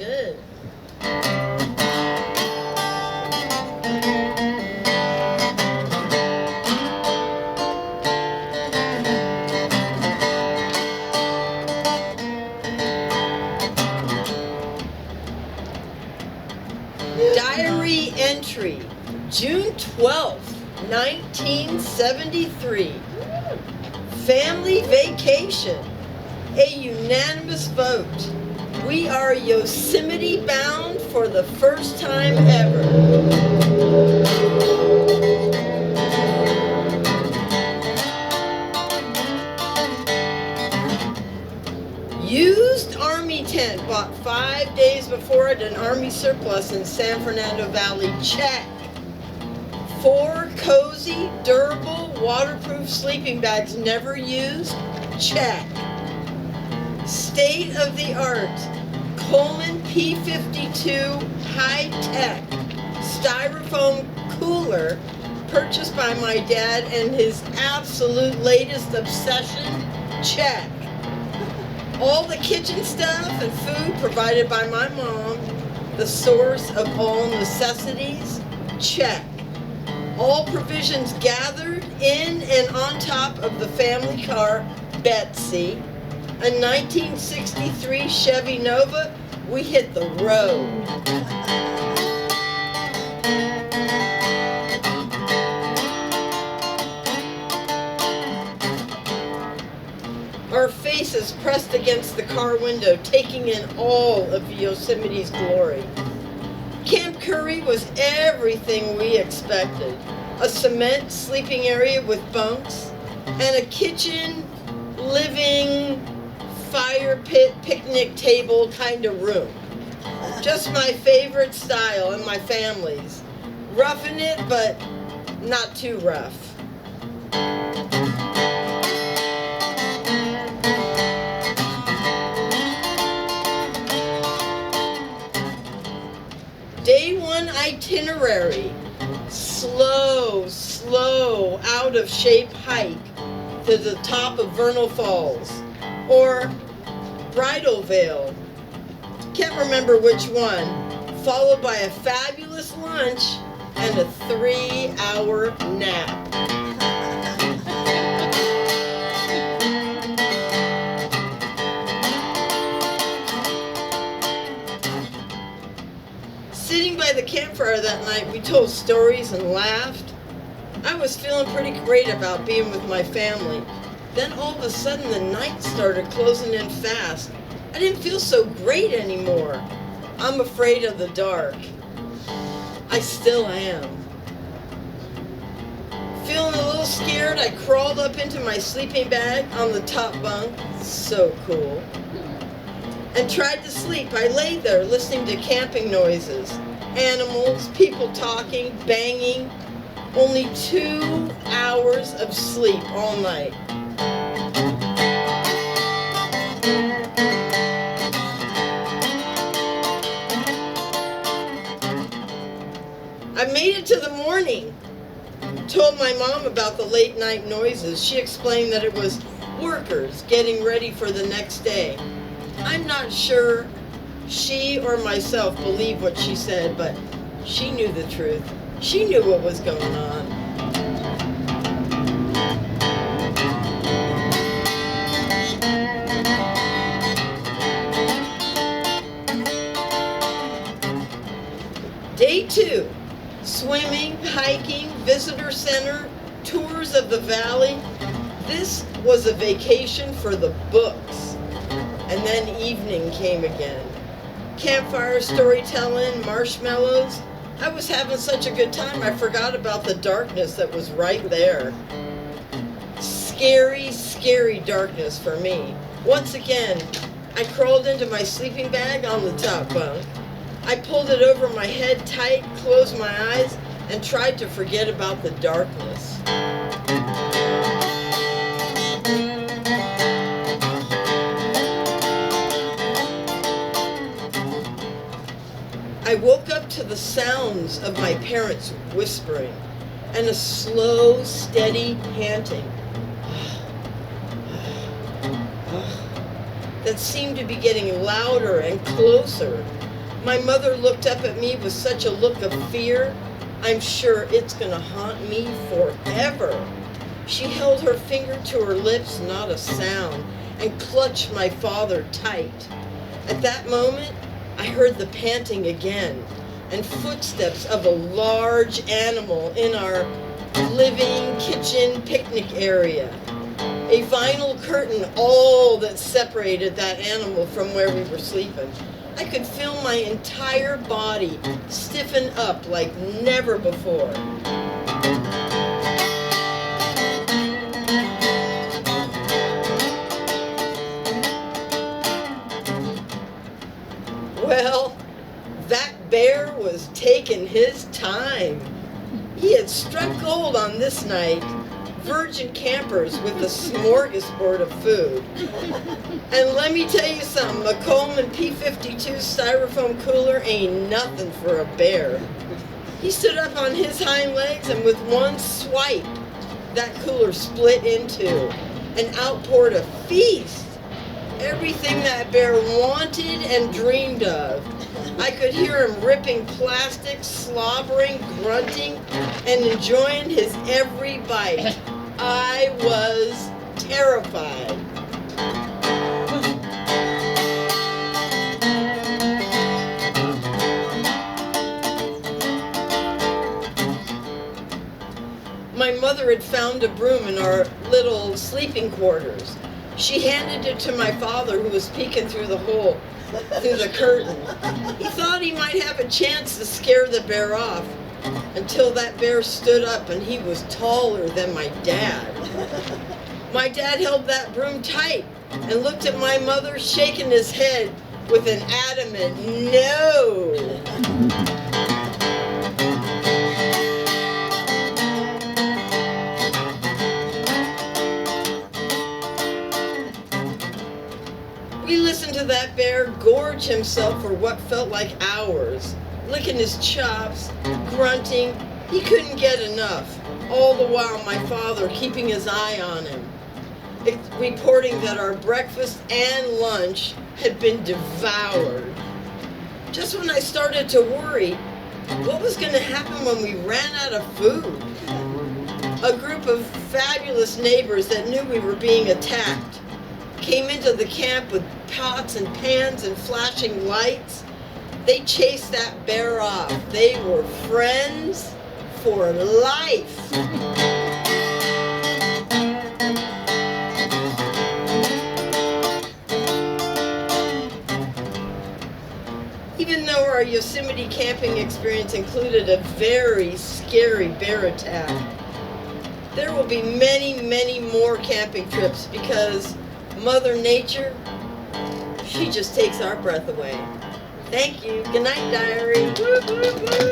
good. Diary entry, June 12th, 1973. Family vacation. A unanimous vote. We are Yosemite bound for the first time ever. Used Army tent bought 5 days before at an Army surplus in San Fernando Valley. Check. 4 cozy, durable, waterproof sleeping bags never used. Check. State-of-the-art Coleman P52 high-tech styrofoam cooler purchased by my dad and his absolute latest obsession. Check. All the kitchen stuff and food provided by my mom, the source of all necessities. Check. All provisions gathered in and on top of the family car, Betsy, a 1963 Chevy Nova. We hit the road. Our faces pressed against the car window, taking in all of Yosemite's glory. Camp Curry was everything we expected. A cement sleeping area with bunks and a kitchen, living, fire pit, picnic table kind of room. Just my favorite style and my family's. Roughing it, but not too rough. Day 1 itinerary. Slow, out of shape hike to the top of Vernal Falls. Or Bridal Veil. Can't remember which one. Followed by a fabulous lunch and a 3-hour nap. Sitting by the campfire that night, we told stories and laughed. I was feeling pretty great about being with my family. Then all of a sudden the night started closing in fast. I didn't feel so great anymore. I'm afraid of the dark. I still am. Feeling a little scared, I crawled up into my sleeping bag on the top bunk. So cool. And tried to sleep. I lay there listening to camping noises, animals, people talking, banging. Only 2 hours of sleep all night. I made it to the morning. Told my mom about the late night noises. She explained that it was workers getting ready for the next day. I'm not sure she or myself believed what she said, but she knew the truth. She knew what was going on. Day 2, swimming, hiking, visitor center, tours of the valley. This was a vacation for the books. And then evening came again. Campfire storytelling, marshmallows. I was having such a good time, I forgot about the darkness that was right there. Scary, scary darkness for me. Once again, I crawled into my sleeping bag on the top bunk. I pulled it over my head tight, closed my eyes, and tried to forget about the darkness. I woke up to the sounds of my parents whispering and a slow, steady panting that seemed to be getting louder and closer. My mother looked up at me with such a look of fear. I'm sure it's gonna haunt me forever. She held her finger to her lips, not a sound, and clutched my father tight. At that moment, I heard the panting again and footsteps of a large animal in our living kitchen picnic area. A vinyl curtain, all that separated that animal from where we were sleeping. I could feel my entire body stiffen up like never before. Well, that bear was taking his time. He had struck gold on this night. Virgin campers with a smorgasbord of food. And let me tell you something, a Coleman P52 styrofoam cooler ain't nothing for a bear. He stood up on his hind legs and with one swipe, that cooler split in two and outpoured a feast. Everything that bear wanted and dreamed of. I could hear him ripping plastic, slobbering, grunting, and enjoying his every bite. I was terrified. My mother had found a broom in our little sleeping quarters. She handed it to my father, who was peeking through the hole, through the curtain. He thought he might have a chance to scare the bear off, until that bear stood up and he was taller than my dad. My dad held that broom tight and looked at my mother, shaking his head with an adamant no. We listened to that bear gorge himself for what felt like hours, licking his chops, grunting. He couldn't get enough, all the while my father keeping his eye on him, reporting that our breakfast and lunch had been devoured. Just when I started to worry, what was going to happen when we ran out of food? A group of fabulous neighbors that knew we were being attacked came into the camp with pots and pans and flashing lights. They chased that bear off. They were friends for life. Even though our Yosemite camping experience included a very scary bear attack, there will be many, many more camping trips because Mother Nature, she just takes our breath away. Thank you. Good night, diary. Woo, woo, woo.